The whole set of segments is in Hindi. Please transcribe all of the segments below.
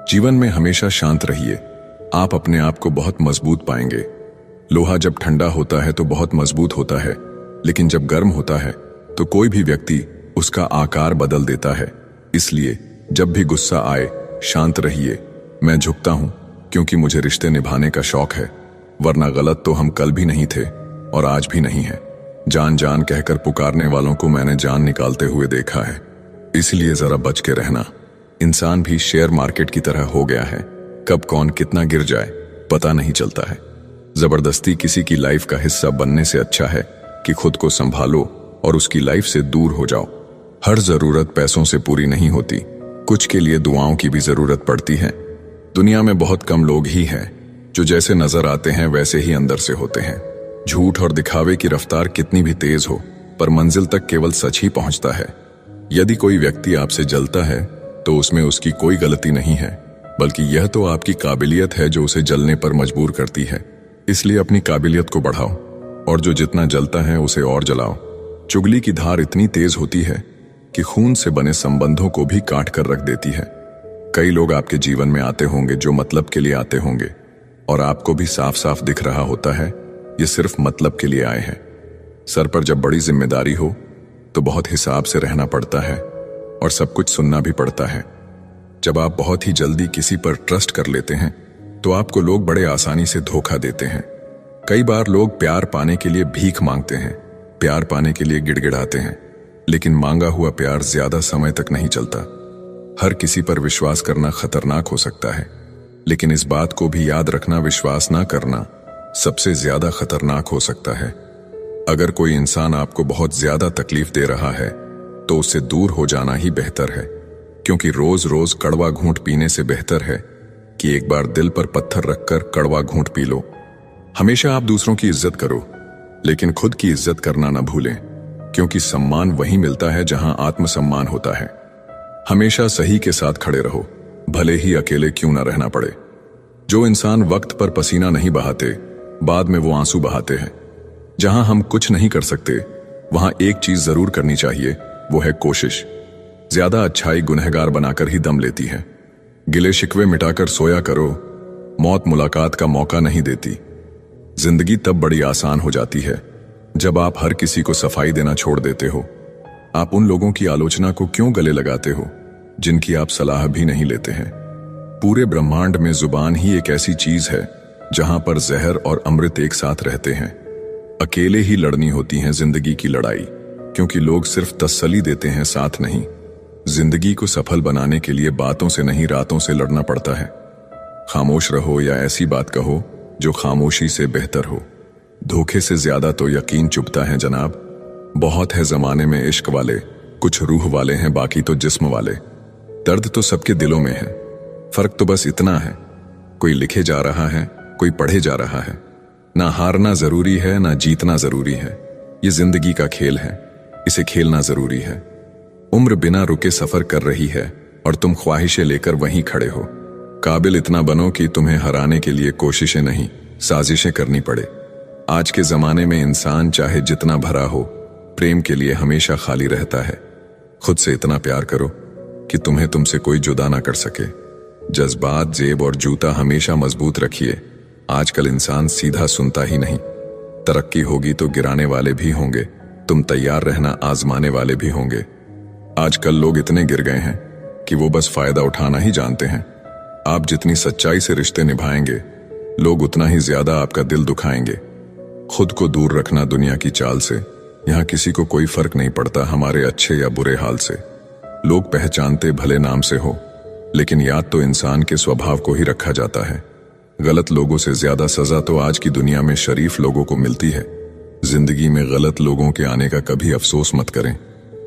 जीवन में हमेशा शांत रहिए। आप अपने आप को बहुत मजबूत पाएंगे। लोहा जब ठंडा होता है तो बहुत मजबूत होता है, लेकिन जब गर्म होता है तो कोई भी व्यक्ति उसका आकार बदल देता है। इसलिए जब भी गुस्सा आए शांत रहिए। मैं झुकता हूं क्योंकि मुझे रिश्ते निभाने का शौक है, वरना गलत तो हम कल भी नहीं थे और आज भी नहीं है। जान जान कहकर पुकारने वालों को मैंने जान निकालते हुए देखा है। इसलिए जरा बच के रहना। इंसान भी शेयर मार्केट की तरह हो गया है, कब कौन कितना गिर जाए पता नहीं चलता है। जबरदस्ती किसी की लाइफ का हिस्सा बनने से अच्छा है कि खुद को संभालो और उसकी लाइफ से दूर हो जाओ। हर जरूरत पैसों से पूरी नहीं होती, कुछ के लिए दुआओं की भी जरूरत पड़ती है। दुनिया में बहुत कम लोग ही हैं जो जैसे नजर आते हैं वैसे ही अंदर से होते हैं। झूठ और दिखावे की रफ्तार कितनी भी तेज हो, पर मंजिल तक केवल सच ही पहुंचता है। यदि कोई व्यक्ति आपसे जलता है तो उसमें उसकी कोई गलती नहीं है, बल्कि यह तो आपकी काबिलियत है जो उसे जलने पर मजबूर करती है। इसलिए अपनी काबिलियत को बढ़ाओ और जो जितना जलता है उसे और जलाओ। चुगली की धार इतनी तेज होती है कि खून से बने संबंधों को भी काट कर रख देती है। कई लोग आपके जीवन में आते होंगे जो मतलब के लिए आते होंगे, और आपको भी साफ साफ दिख रहा होता है ये सिर्फ मतलब के लिए आए हैं। सर पर जब बड़ी जिम्मेदारी हो तो बहुत हिसाब से रहना पड़ता है और सब कुछ सुनना भी पड़ता है। जब आप बहुत ही जल्दी किसी पर ट्रस्ट कर लेते हैं तो आपको लोग बड़े आसानी से धोखा देते हैं। कई बार लोग प्यार पाने के लिए भीख मांगते हैं, प्यार पाने के लिए गिड़गिड़ाते हैं, लेकिन मांगा हुआ प्यार ज्यादा समय तक नहीं चलता। हर किसी पर विश्वास करना खतरनाक हो सकता है, लेकिन इस बात को भी याद रखना विश्वास ना करना सबसे ज्यादा खतरनाक हो सकता है। अगर कोई इंसान आपको बहुत ज्यादा तकलीफ दे रहा है तो उससे दूर हो जाना ही बेहतर है, क्योंकि रोज रोज कड़वा घूंट पीने से बेहतर है कि एक बार दिल पर पत्थर रखकर कड़वा घूंट पी लो। हमेशा आप दूसरों की इज्जत करो, लेकिन खुद की इज्जत करना ना भूलें, क्योंकि सम्मान वहीं मिलता है जहां आत्मसम्मान होता है। हमेशा सही के साथ खड़े रहो, भले ही अकेले क्यों ना रहना पड़े। जो इंसान वक्त पर पसीना नहीं बहाते, बाद में वो आंसू बहाते हैं। जहां हम कुछ नहीं कर सकते वहां एक चीज जरूर करनी चाहिए, वो है कोशिश। ज्यादा अच्छाई गुनहगार बनाकर ही दम लेती है। गिले शिकवे मिटाकर सोया करो, मौत मुलाकात का मौका नहीं देती। जिंदगी तब बड़ी आसान हो जाती है जब आप हर किसी को सफाई देना छोड़ देते हो। आप उन लोगों की आलोचना को क्यों गले लगाते हो जिनकी आप सलाह भी नहीं लेते हैं। पूरे ब्रह्मांड में जुबान ही एक ऐसी चीज है जहां पर जहर और अमृत एक साथ रहते हैं। अकेले ही लड़नी होती है जिंदगी की लड़ाई, क्योंकि लोग सिर्फ तसल्ली देते हैं, साथ नहीं। जिंदगी को सफल बनाने के लिए बातों से नहीं रातों से लड़ना पड़ता है। खामोश रहो या ऐसी बात कहो जो खामोशी से बेहतर हो। धोखे से ज्यादा तो यकीन चुभता है जनाब। बहुत है जमाने में इश्क वाले, कुछ रूह वाले हैं बाकी तो जिस्म वाले। दर्द तो सबके दिलों में है, फर्क तो बस इतना है, कोई लिखे जा रहा है, कोई पढ़े जा रहा है। ना हारना जरूरी है ना जीतना जरूरी है। ये जिंदगी का खेल है, इसे खेलना जरूरी है। उम्र बिना रुके सफर कर रही है और तुम ख्वाहिशें लेकर वहीं खड़े हो। काबिल इतना बनो कि तुम्हें हराने के लिए कोशिशें नहीं साजिशें करनी पड़े। आज के जमाने में इंसान चाहे जितना भरा हो, प्रेम के लिए हमेशा खाली रहता है। खुद से इतना प्यार करो कि तुम्हें तुमसे कोई जुदा ना कर सके। जज्बात, जेब और जूता हमेशा मजबूत रखिए। आजकल इंसान सीधा सुनता ही नहीं। तरक्की होगी तो गिराने वाले भी होंगे, तुम तैयार रहना आजमाने वाले भी होंगे। आजकल लोग इतने गिर गए हैं कि वो बस फायदा उठाना ही जानते हैं। आप जितनी सच्चाई से रिश्ते निभाएंगे, लोग उतना ही ज्यादा आपका दिल दुखाएंगे। खुद को दूर रखना दुनिया की चाल से। यहाँ किसी को कोई फर्क नहीं पड़ता हमारे अच्छे या बुरे हाल से। लोग पहचानते भले नाम से हो, लेकिन याद तो इंसान के स्वभाव को ही रखा जाता है। गलत लोगों से ज्यादा सजा तो आज की दुनिया में शरीफ लोगों को मिलती है। जिंदगी में गलत लोगों के आने का कभी अफसोस मत करें,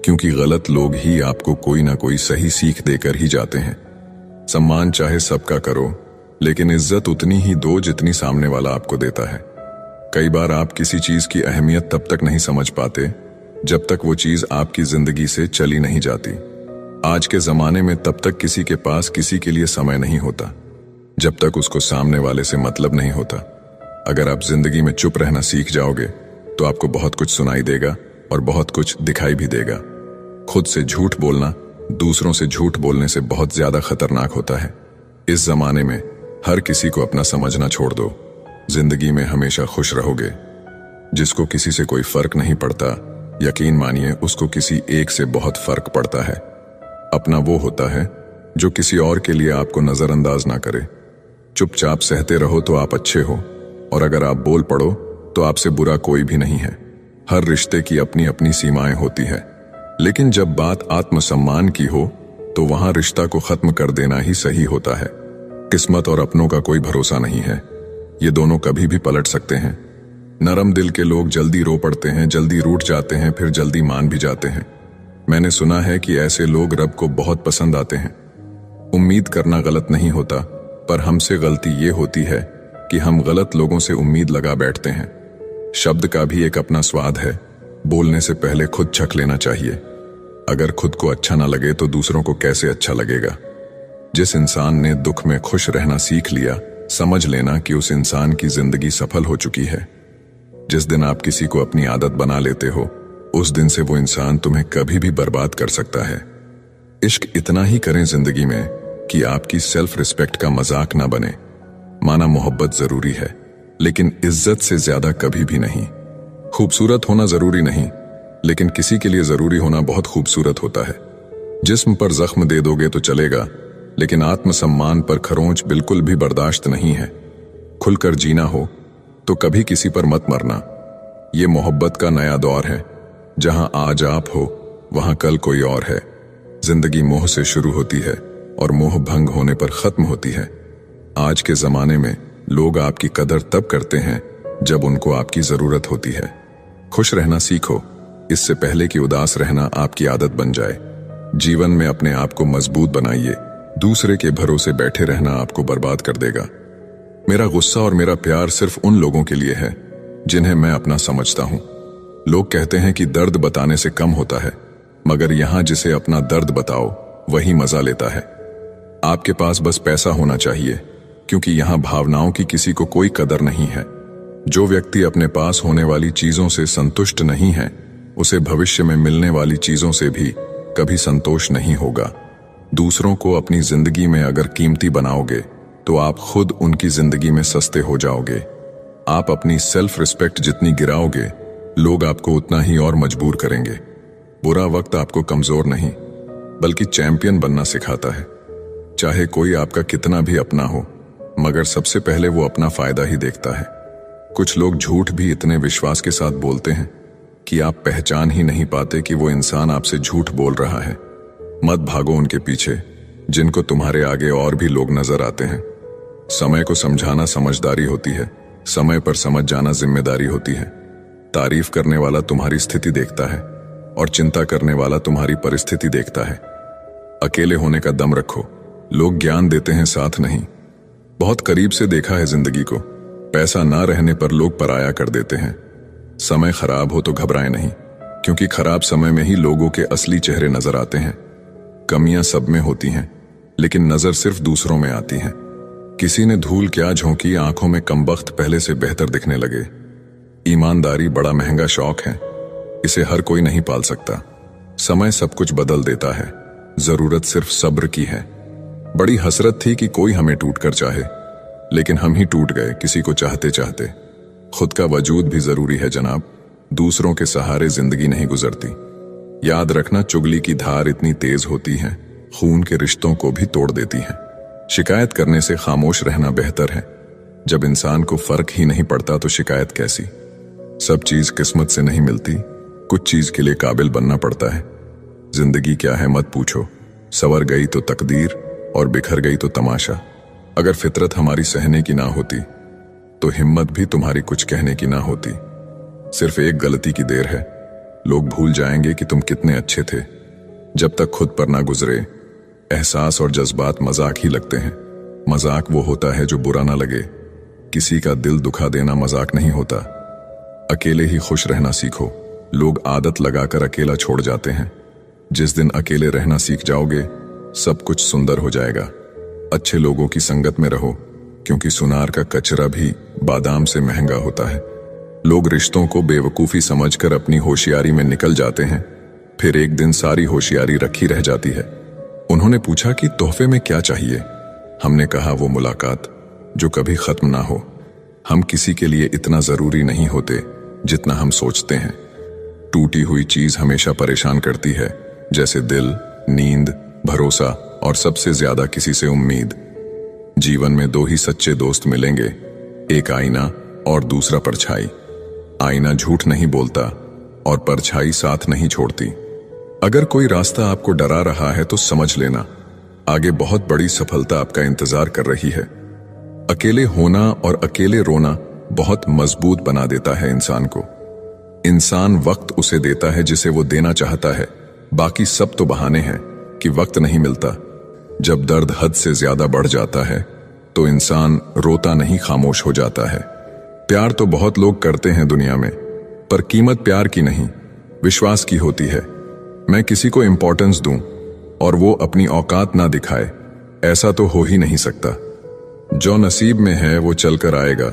क्योंकि गलत लोग ही आपको कोई ना कोई सही सीख देकर ही जाते हैं। सम्मान चाहे सबका करो, लेकिन इज्जत उतनी ही दो जितनी सामने वाला आपको देता है। कई बार आप किसी चीज की अहमियत तब तक नहीं समझ पाते जब तक वो चीज आपकी जिंदगी से चली नहीं जाती। आज के जमाने में तब तक किसी के पास किसी के लिए समय नहीं होता जब तक उसको सामने वाले से मतलब नहीं होता। अगर आप जिंदगी में चुप रहना सीख जाओगे तो आपको बहुत कुछ सुनाई देगा और बहुत कुछ दिखाई भी देगा। खुद से झूठ बोलना दूसरों से झूठ बोलने से बहुत ज्यादा खतरनाक होता है। इस जमाने में हर किसी को अपना समझना छोड़ दो, जिंदगी में हमेशा खुश रहोगे। जिसको किसी से कोई फर्क नहीं पड़ता, यकीन मानिए उसको किसी एक से बहुत फर्क पड़ता है। अपना वो होता है जो किसी और के लिए आपको नजरअंदाज ना करे। चुपचाप सहते रहो तो आप अच्छे हो, और अगर आप बोल पड़ो तो आपसे बुरा कोई भी नहीं है। हर रिश्ते की अपनी अपनी सीमाएं होती है, लेकिन जब बात आत्मसम्मान की हो तो वहां रिश्ता को खत्म कर देना ही सही होता है। किस्मत और अपनों का कोई भरोसा नहीं है, ये दोनों कभी भी पलट सकते हैं। नरम दिल के लोग जल्दी रो पड़ते हैं, जल्दी रूठ जाते हैं, फिर जल्दी मान भी जाते हैं। मैंने सुना है कि ऐसे लोग रब को बहुत पसंद आते हैं। उम्मीद करना गलत नहीं होता, पर हमसे गलती ये होती है कि हम गलत लोगों से उम्मीद लगा बैठते हैं। शब्द का भी एक अपना स्वाद है, बोलने से पहले खुद चख लेना चाहिए। अगर खुद को अच्छा ना लगे तो दूसरों को कैसे अच्छा लगेगा। जिस इंसान ने दुख में खुश रहना सीख लिया, समझ लेना कि उस इंसान की जिंदगी सफल हो चुकी है। जिस दिन आप किसी को अपनी आदत बना लेते हो, उस दिन से वो इंसान तुम्हें कभी भी बर्बाद कर सकता है। इश्क इतना ही करें जिंदगी में कि आपकी सेल्फ रिस्पेक्ट का मजाक ना बने। माना मोहब्बत जरूरी है, लेकिन इज्जत से ज्यादा कभी भी नहीं। खूबसूरत होना जरूरी नहीं, लेकिन किसी के लिए जरूरी होना बहुत खूबसूरत होता है। जिस्म पर जख्म दे दोगे तो चलेगा, लेकिन आत्मसम्मान पर खरोंच बिल्कुल भी बर्दाश्त नहीं है। खुलकर जीना हो तो कभी किसी पर मत मरना। ये मोहब्बत का नया दौर है, जहां आज आप हो वहां कल कोई और है। जिंदगी मोह से शुरू होती है और मोह भंग होने पर खत्म होती है। आज के जमाने में लोग आपकी कदर तब करते हैं जब उनको आपकी जरूरत होती है। खुश रहना सीखो, इससे पहले कि उदास रहना आपकी आदत बन जाए। जीवन में अपने आप को मजबूत बनाइए, दूसरे के भरोसे बैठे रहना आपको बर्बाद कर देगा। मेरा गुस्सा और मेरा प्यार सिर्फ उन लोगों के लिए है जिन्हें मैं अपना समझता हूं। लोग कहते हैं कि दर्द बताने से कम होता है, मगर यहां जिसे अपना दर्द बताओ वही मजा लेता है। आपके पास बस पैसा होना चाहिए, क्योंकि यहां भावनाओं की किसी को कोई कदर नहीं है। जो व्यक्ति अपने पास होने वाली चीजों से संतुष्ट नहीं है, उसे भविष्य में मिलने वाली चीजों से भी कभी संतोष नहीं होगा। दूसरों को अपनी जिंदगी में अगर कीमती बनाओगे तो आप खुद उनकी जिंदगी में सस्ते हो जाओगे। आप अपनी सेल्फ रिस्पेक्ट जितनी गिराओगे, लोग आपको उतना ही और मजबूर करेंगे। बुरा वक्त आपको कमजोर नहीं, बल्कि चैंपियन बनना सिखाता है। चाहे कोई आपका कितना भी अपना हो, मगर सबसे पहले वो अपना फायदा ही देखता है। कुछ लोग झूठ भी इतने विश्वास के साथ बोलते हैं कि आप पहचान ही नहीं पाते कि वो इंसान आपसे झूठ बोल रहा है। मत भागो उनके पीछे, जिनको तुम्हारे आगे और भी लोग नजर आते हैं। समय को समझाना समझदारी होती है, समय पर समझ जाना जिम्मेदारी होती है। तारीफ करने वाला तुम्हारी स्थिति देखता है और चिंता करने वाला तुम्हारी परिस्थिति देखता है। अकेले होने का दम रखो, लोग ज्ञान देते हैं, साथ नहीं। बहुत करीब से देखा है जिंदगी को, पैसा ना रहने पर लोग पराया कर देते हैं। समय खराब हो तो घबराएं नहीं, क्योंकि खराब समय में ही लोगों के असली चेहरे नजर आते हैं। कमियां सब में होती हैं, लेकिन नजर सिर्फ दूसरों में आती है। किसी ने धूल क्या झोंकी, आंखों में कमबख्त पहले से बेहतर दिखने लगे। ईमानदारी बड़ा महंगा शौक है, इसे हर कोई नहीं पाल सकता। समय सब कुछ बदल देता है, जरूरत सिर्फ सब्र की है। बड़ी हसरत थी कि कोई हमें टूट कर चाहे, लेकिन हम ही टूट गए किसी को चाहते चाहते। खुद का वजूद भी जरूरी है जनाब, दूसरों के सहारे जिंदगी नहीं गुजरती। याद रखना, चुगली की धार इतनी तेज होती है, खून के रिश्तों को भी तोड़ देती है। शिकायत करने से खामोश रहना बेहतर है। जब इंसान को फर्क ही नहीं पड़ता तो शिकायत कैसी। सब चीज किस्मत से नहीं मिलती, कुछ चीज के लिए काबिल बनना पड़ता है। जिंदगी क्या है मत पूछो, सवर गई तो तकदीर और बिखर गई तो तमाशा। अगर फितरत हमारी सहने की ना होती तो हिम्मत भी तुम्हारी कुछ कहने की ना होती। सिर्फ एक गलती की देर है, लोग भूल जाएंगे कि तुम कितने अच्छे थे। जब तक खुद पर ना गुजरे, एहसास और जज्बात मजाक ही लगते हैं। मजाक वो होता है जो बुरा ना लगे। किसी का दिल दुखा देना मजाक नहीं होता। अकेले ही खुश रहना सीखो, लोग आदत लगाकर अकेला छोड़ जाते हैं। जिस दिन अकेले रहना सीख जाओगे, सब कुछ सुंदर हो जाएगा। अच्छे लोगों की संगत में रहो, क्योंकि सुनार का कचरा भी बादाम से महंगा होता है। लोग रिश्तों को बेवकूफी समझकर अपनी होशियारी में निकल जाते हैं, फिर एक दिन सारी होशियारी रखी रह जाती है। उन्होंने पूछा कि तोहफे में क्या चाहिए। हमने कहा वो मुलाकात जो कभी खत्म ना हो। हम किसी के लिए इतना जरूरी नहीं होते जितना हम सोचते हैं। टूटी हुई चीज हमेशा परेशान करती है, जैसे दिल, नींद, भरोसा और सबसे ज्यादा किसी से उम्मीद। जीवन में दो ही सच्चे दोस्त मिलेंगे, एक आईना और दूसरा परछाई। आईना झूठ नहीं बोलता और परछाई साथ नहीं छोड़ती। अगर कोई रास्ता आपको डरा रहा है तो समझ लेना, आगे बहुत बड़ी सफलता आपका इंतजार कर रही है। अकेले होना और अकेले रोना बहुत मजबूत बना देता है इंसान को। इंसान वक्त उसे देता है जिसे वो देना चाहता है, बाकी सब तो बहाने हैं कि वक्त नहीं मिलता। जब दर्द हद से ज्यादा बढ़ जाता है तो इंसान रोता नहीं, खामोश हो जाता है। प्यार तो बहुत लोग करते हैं दुनिया में, पर कीमत प्यार की नहीं, विश्वास की होती है। मैं किसी को इंपॉर्टेंस दूं और वो अपनी औकात ना दिखाए, ऐसा तो हो ही नहीं सकता। जो नसीब में है वो चलकर आएगा,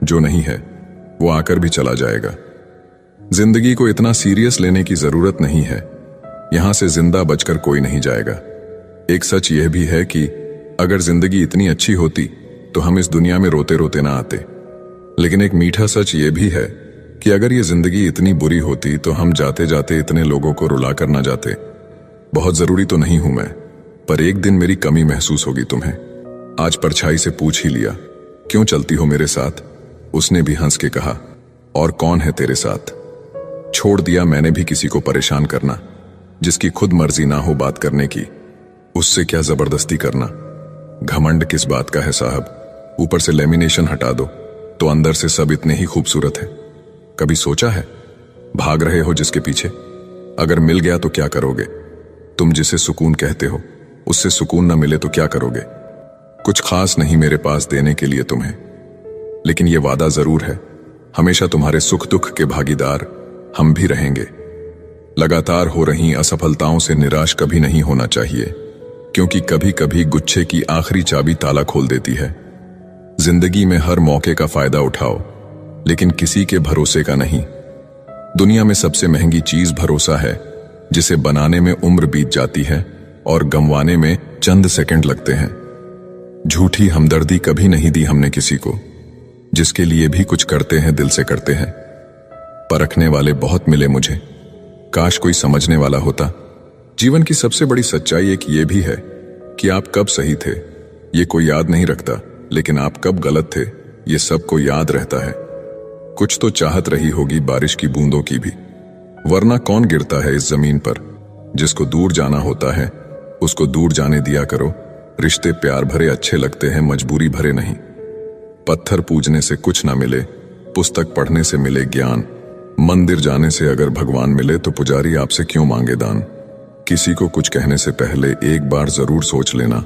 जो नहीं है वो आकर भी चला जाएगा। जिंदगी को इतना सीरियस लेने की जरूरत नहीं है, यहां से जिंदा बचकर कोई नहीं जाएगा। एक सच यह भी है कि अगर जिंदगी इतनी अच्छी होती तो हम इस दुनिया में रोते रोते ना आते। लेकिन एक मीठा सच यह भी है कि अगर ये जिंदगी इतनी बुरी होती तो हम जाते जाते इतने लोगों को रुला कर ना जाते। बहुत जरूरी तो नहीं हूं मैं, पर एक दिन मेरी कमी महसूस होगी तुम्हें। आज परछाई से पूछ ही लिया, क्यों चलती हो मेरे साथ? उसने भी हंस के कहा, और कौन है तेरे साथ? छोड़ दिया मैंने भी किसी को परेशान करना, जिसकी खुद मर्जी ना हो बात करने की, उससे क्या जबरदस्ती करना। घमंड किस बात का है साहब? ऊपर से लेमिनेशन हटा दो तो अंदर से सब इतने ही खूबसूरत है। कभी सोचा है भाग रहे हो जिसके पीछे, अगर मिल गया तो क्या करोगे? तुम जिसे सुकून कहते हो उससे सुकून न मिले तो क्या करोगे? कुछ खास नहीं मेरे पास देने के लिए तुम्हें, लेकिन यह वादा जरूर है, हमेशा तुम्हारे सुख दुख के भागीदार हम भी रहेंगे। लगातार हो रही असफलताओं से निराश कभी नहीं होना चाहिए, क्योंकि कभी कभी गुच्छे की आखिरी चाबी ताला खोल देती है। जिंदगी में हर मौके का फायदा उठाओ, लेकिन किसी के भरोसे का नहीं। दुनिया में सबसे महंगी चीज भरोसा है, जिसे बनाने में उम्र बीत जाती है और गंवाने में चंद सेकंड लगते हैं। झूठी हमदर्दी कभी नहीं दी हमने किसी को, जिसके लिए भी कुछ करते हैं दिल से करते हैं। परखने वाले बहुत मिले मुझे, काश कोई समझने वाला होता। जीवन की सबसे बड़ी सच्चाई एक ये भी है कि आप कब सही थे ये कोई याद नहीं रखता, लेकिन आप कब गलत थे ये सबको याद रहता है। कुछ तो चाहत रही होगी बारिश की बूंदों की भी, वरना कौन गिरता है इस जमीन पर। जिसको दूर जाना होता है उसको दूर जाने दिया करो। रिश्ते प्यार भरे अच्छे लगते हैं, मजबूरी भरे नहीं। पत्थर पूजने से कुछ ना मिले, पुस्तक पढ़ने से मिले ज्ञान। मंदिर जाने से अगर भगवान मिले तो पुजारी आपसे क्यों मांगे दान। किसी को कुछ कहने से पहले एक बार जरूर सोच लेना,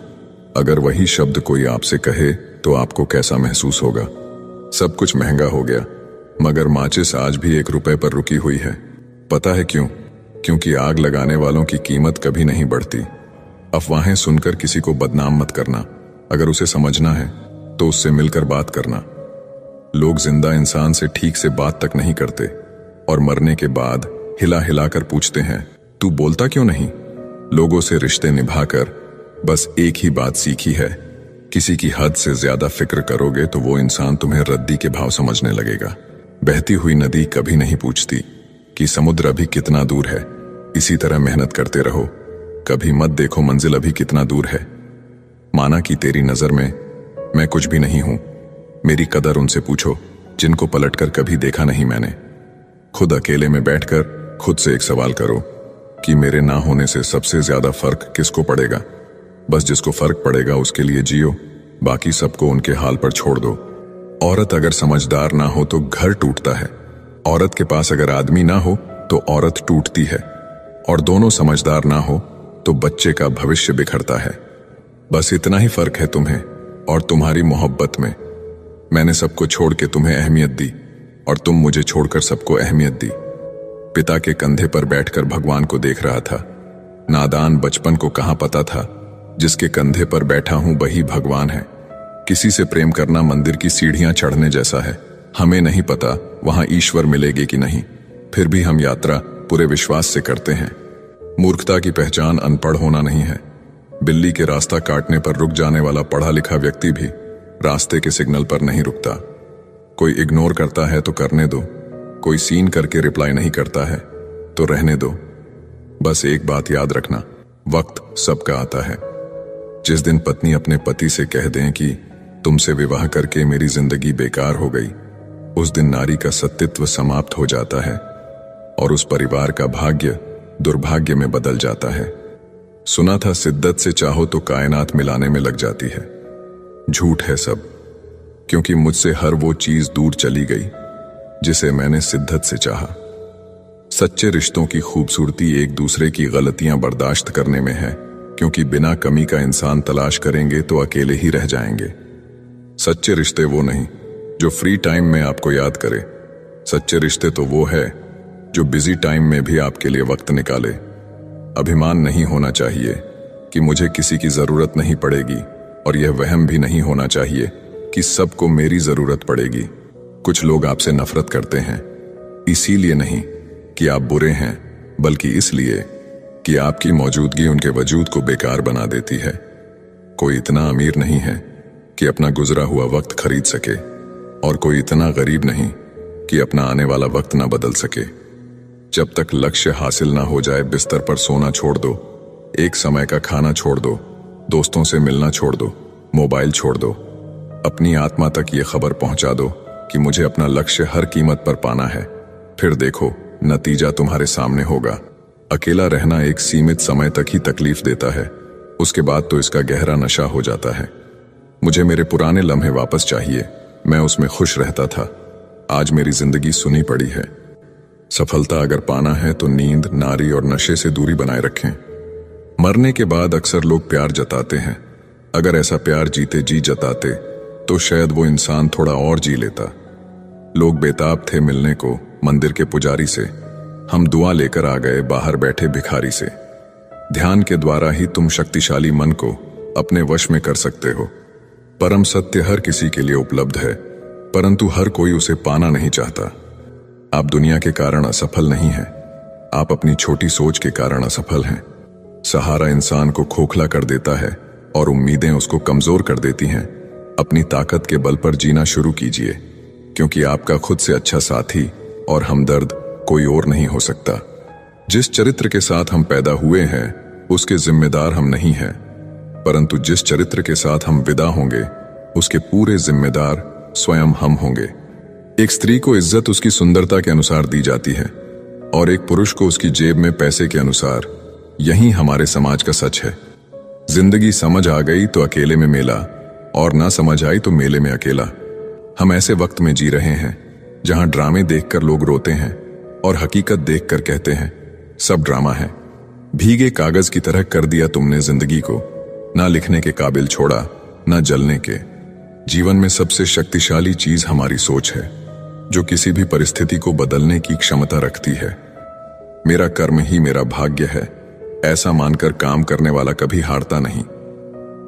अगर वही शब्द कोई आपसे कहे तो आपको कैसा महसूस होगा। सब कुछ महंगा हो गया, मगर माचिस आज भी 1 रुपए पर रुकी हुई है। पता है क्यों? क्योंकि आग लगाने वालों की कीमत कभी नहीं बढ़ती। अफवाहें सुनकर किसी को बदनाम मत करना, अगर उसे समझना है तो उससे मिलकर बात करना। लोग जिंदा इंसान से ठीक से बात तक नहीं करते और मरने के बाद हिला हिलाकर पूछते हैं, तू बोलता क्यों नहीं? लोगों से रिश्ते निभाकर बस एक ही बात सीखी है, किसी की हद से ज्यादा फिक्र करोगे तो वो इंसान तुम्हें रद्दी के भाव समझने लगेगा। बहती हुई नदी कभी नहीं पूछती कि समुद्र अभी कितना दूर है। इसी तरह मेहनत करते रहो, कभी मत देखो मंजिल अभी कितना दूर है। माना कि तेरी नजर में मैं कुछ भी नहीं हूं, मेरी कदर उनसे पूछो जिनको पलटकर कभी देखा नहीं मैंने। खुद अकेले में बैठकर खुद से एक सवाल करो कि मेरे ना होने से सबसे ज्यादा फर्क किसको पड़ेगा। बस जिसको फर्क पड़ेगा उसके लिए जियो, बाकी सबको उनके हाल पर छोड़ दो। औरत अगर समझदार ना हो तो घर टूटता है, औरत के पास अगर आदमी ना हो तो औरत टूटती है, और दोनों समझदार ना हो तो बच्चे का भविष्य बिखरता है। बस इतना ही फर्क है तुम्हें और तुम्हारी मोहब्बत में। मैंने सबको छोड़ के तुम्हें अहमियत दी और तुम मुझे छोड़कर सबको अहमियत दी। पिता के कंधे पर बैठकर भगवान को देख रहा था। नादान बचपन को कहां पता था जिसके कंधे पर बैठा हूं वही भगवान है। किसी से प्रेम करना मंदिर की सीढ़ियां चढ़ने जैसा है। हमें नहीं पता वहां ईश्वर मिलेगे कि नहीं, फिर भी हम यात्रा पूरे विश्वास से करते हैं। मूर्खता की पहचान अनपढ़ होना नहीं है, बिल्ली के रास्ता काटने पर रुक जाने वाला पढ़ा लिखा व्यक्ति भी रास्ते के सिग्नल पर नहीं रुकता। कोई इग्नोर करता है तो करने दो, कोई सीन करके रिप्लाई नहीं करता है तो रहने दो। बस एक बात याद रखना, वक्त सबका आता है। जिस दिन पत्नी अपने पति से कह दें कि तुमसे विवाह करके मेरी जिंदगी बेकार हो गई, उस दिन नारी का सतीत्व समाप्त हो जाता है और उस परिवार का भाग्य दुर्भाग्य में बदल जाता है। सुना था शिद्दत से चाहो तो कायनात मिलाने में लग जाती है। झूठ है सब, क्योंकि मुझसे हर वो चीज दूर चली गई जिसे मैंने शिद्दत से चाहा। सच्चे रिश्तों की खूबसूरती एक दूसरे की गलतियां बर्दाश्त करने में है, क्योंकि बिना कमी का इंसान तलाश करेंगे तो अकेले ही रह जाएंगे। सच्चे रिश्ते वो नहीं जो फ्री टाइम में आपको याद करे, सच्चे रिश्ते तो वो है जो बिजी टाइम में भी आपके लिए वक्त निकाले। अभिमान नहीं होना चाहिए कि मुझे किसी की जरूरत नहीं पड़ेगी, और यह वहम भी नहीं होना चाहिए कि सबको मेरी जरूरत पड़ेगी। कुछ लोग आपसे नफरत करते हैं, इसीलिए नहीं कि आप बुरे हैं, बल्कि इसलिए कि आपकी मौजूदगी उनके वजूद को बेकार बना देती है। कोई इतना अमीर नहीं है कि अपना गुजरा हुआ वक्त खरीद सके, और कोई इतना गरीब नहीं कि अपना आने वाला वक्त ना बदल सके। जब तक लक्ष्य हासिल ना हो जाए, बिस्तर पर सोना छोड़ दो, एक समय का खाना छोड़ दो, दोस्तों से मिलना छोड़ दो, मोबाइल छोड़ दो। अपनी आत्मा तक ये खबर पहुंचा दो कि मुझे अपना लक्ष्य हर कीमत पर पाना है। फिर देखो, नतीजा तुम्हारे सामने होगा। अकेला रहना एक सीमित समय तक ही तकलीफ देता है, उसके बाद तो इसका गहरा नशा हो जाता है। मुझे मेरे पुराने लम्हे वापस चाहिए, मैं उसमें खुश रहता था। आज मेरी जिंदगी सुनी पड़ी है। सफलता अगर पाना है तो नींद, नारी और नशे से दूरी बनाए रखें। मरने के बाद अक्सर लोग प्यार जताते हैं। अगर ऐसा प्यार जीते जी जताते तो शायद वो इंसान थोड़ा और जी लेता। लोग बेताब थे मिलने को मंदिर के पुजारी से, हम दुआ लेकर आ गए बाहर बैठे भिखारी से। ध्यान के द्वारा ही तुम शक्तिशाली मन को अपने वश में कर सकते हो। परम सत्य हर किसी के लिए उपलब्ध है, परंतु हर कोई उसे पाना नहीं चाहता। आप दुनिया के कारण असफल नहीं हैं, आप अपनी छोटी सोच के कारण असफल हैं। सहारा इंसान को खोखला कर देता है और उम्मीदें उसको कमजोर कर देती हैं। अपनी ताकत के बल पर जीना शुरू कीजिए, क्योंकि आपका खुद से अच्छा साथी और हमदर्द कोई और नहीं हो सकता। जिस चरित्र के साथ हम पैदा हुए हैं उसके जिम्मेदार हम नहीं हैं, परंतु जिस चरित्र के साथ हम विदा होंगे उसके पूरे जिम्मेदार स्वयं हम होंगे। एक स्त्री को इज्जत उसकी सुंदरता के अनुसार दी जाती है और एक पुरुष को उसकी जेब में पैसे के अनुसार। यही हमारे समाज का सच है। जिंदगी समझ आ गई तो अकेले में मेला, और ना समझ आई तो मेले में अकेला। हम ऐसे वक्त में जी रहे हैं जहां ड्रामे देखकर लोग रोते हैं और हकीकत देखकर कहते हैं सब ड्रामा है। भीगे कागज की तरह कर दिया तुमने जिंदगी को, ना लिखने के काबिल छोड़ा ना जलने के। जीवन में सबसे शक्तिशाली चीज हमारी सोच है, जो किसी भी परिस्थिति को बदलने की क्षमता रखती है। मेरा कर्म ही मेरा भाग्य है, ऐसा मानकर काम करने वाला कभी हारता नहीं।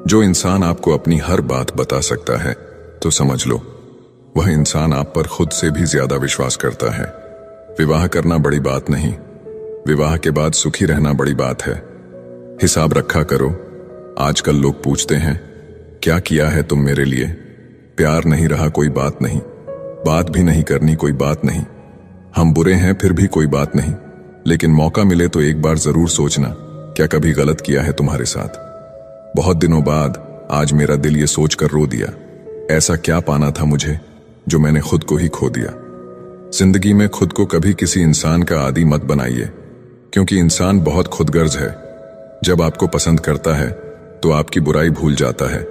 जो इंसान आपको अपनी हर बात बता सकता है तो समझ लो वह इंसान आप पर खुद से भी ज्यादा विश्वास करता है। विवाह करना बड़ी बात नहीं, विवाह के बाद सुखी रहना बड़ी बात है। हिसाब रखा करो। आजकल लोग पूछते हैं क्या किया है तुम मेरे लिए। प्यार नहीं रहा कोई बात नहीं, बात भी नहीं करनी कोई बात नहीं। हम बुरे हैं फिर भी कोई बात नहीं, लेकिन मौका मिले तो एक बार जरूर सोचना क्या कभी गलत किया है तुम्हारे साथ। बहुत दिनों बाद आज मेरा दिल ये सोचकर रो दिया, ऐसा क्या पाना था मुझे जो मैंने खुद को ही खो दिया। जिंदगी में खुद को कभी किसी इंसान का आदी मत बनाइए, क्योंकि इंसान बहुत खुदगर्ज है। जब आपको पसंद करता है तो आपकी बुराई भूल जाता है,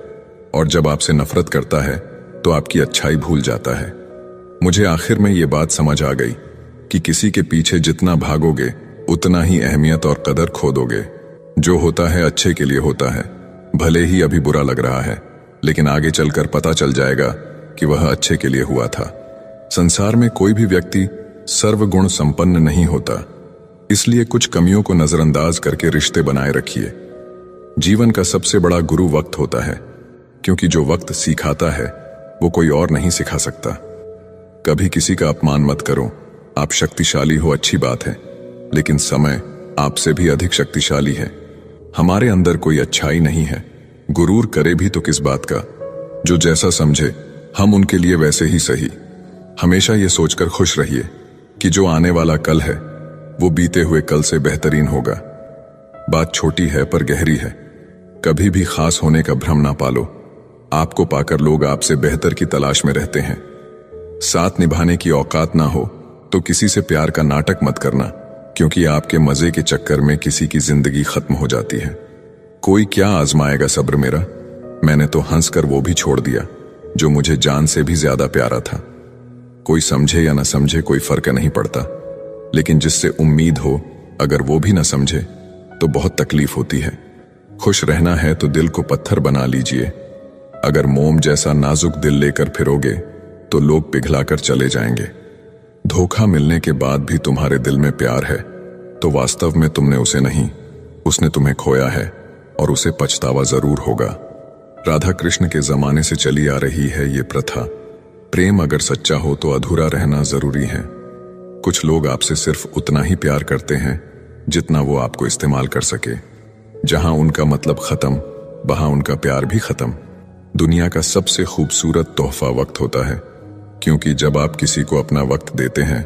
और जब आपसे नफरत करता है तो आपकी अच्छाई भूल जाता है। मुझे आखिर में ये बात समझ आ गई कि किसी के पीछे जितना भागोगे उतना ही अहमियत और कदर खो दोगे। जो होता है अच्छे के लिए होता है, भले ही अभी बुरा लग रहा है, लेकिन आगे चलकर पता चल जाएगा कि वह अच्छे के लिए हुआ था। संसार में कोई भी व्यक्ति सर्वगुण संपन्न नहीं होता, इसलिए कुछ कमियों को नजरअंदाज करके रिश्ते बनाए रखिए। जीवन का सबसे बड़ा गुरु वक्त होता है, क्योंकि जो वक्त सिखाता है वो कोई और नहीं सिखा सकता। कभी किसी का अपमान मत करो। आप शक्तिशाली हो अच्छी बात है, लेकिन समय आपसे भी अधिक शक्तिशाली है। हमारे अंदर कोई अच्छाई नहीं है, गुरूर करे भी तो किस बात का। जो जैसा समझे हम उनके लिए वैसे ही सही। हमेशा ये सोचकर खुश रहिए कि जो आने वाला कल है वो बीते हुए कल से बेहतरीन होगा। बात छोटी है पर गहरी है। कभी भी खास होने का भ्रम ना पालो। आपको पाकर लोग आपसे बेहतर की तलाश में रहते हैं। साथ निभाने की औकात ना हो तो किसी से प्यार का नाटक मत करना, क्योंकि आपके मजे के चक्कर में किसी की जिंदगी खत्म हो जाती है। कोई क्या आजमाएगा सब्र मेरा। मैंने तो हंसकर वो भी छोड़ दिया जो मुझे जान से भी ज्यादा प्यारा था। कोई समझे या ना समझे कोई फर्क नहीं पड़ता, लेकिन जिससे उम्मीद हो अगर वो भी ना समझे तो बहुत तकलीफ होती है। खुश रहना है तो दिल को पत्थर बना लीजिए। अगर मोम जैसा नाजुक दिल लेकर फिरोगे तो लोग पिघलाकर चले जाएंगे। धोखा मिलने के बाद भी तुम्हारे दिल में प्यार है तो वास्तव में तुमने उसे नहीं, उसने तुम्हें खोया है और उसे पछतावा जरूर होगा। राधा कृष्ण के जमाने से चली आ रही है ये प्रथा। प्रेम अगर सच्चा हो तो अधूरा रहना जरूरी है। कुछ लोग आपसे सिर्फ उतना ही प्यार करते हैं जितना वो आपको इस्तेमाल कर सके। जहां उनका मतलब खत्म वहां उनका प्यार भी खत्म। दुनिया का सबसे खूबसूरत तोहफा वक्त होता है, क्योंकि जब आप किसी को अपना वक्त देते हैं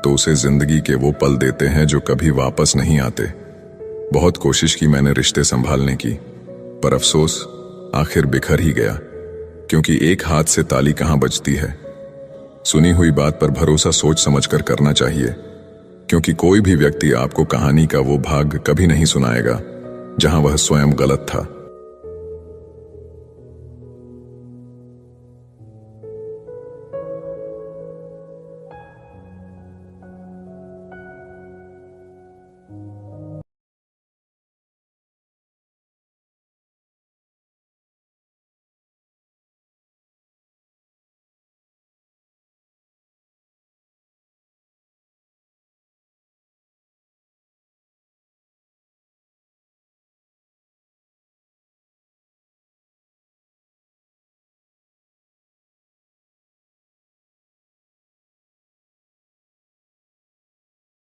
तो उसे जिंदगी के वो पल देते हैं जो कभी वापस नहीं आते। बहुत कोशिश की मैंने रिश्ते संभालने की, पर अफसोस आखिर बिखर ही गया, क्योंकि एक हाथ से ताली कहां बजती है। सुनी हुई बात पर भरोसा सोच समझकर करना चाहिए, क्योंकि कोई भी व्यक्ति आपको कहानी का वो भाग कभी नहीं सुनाएगा जहां वह स्वयं गलत था।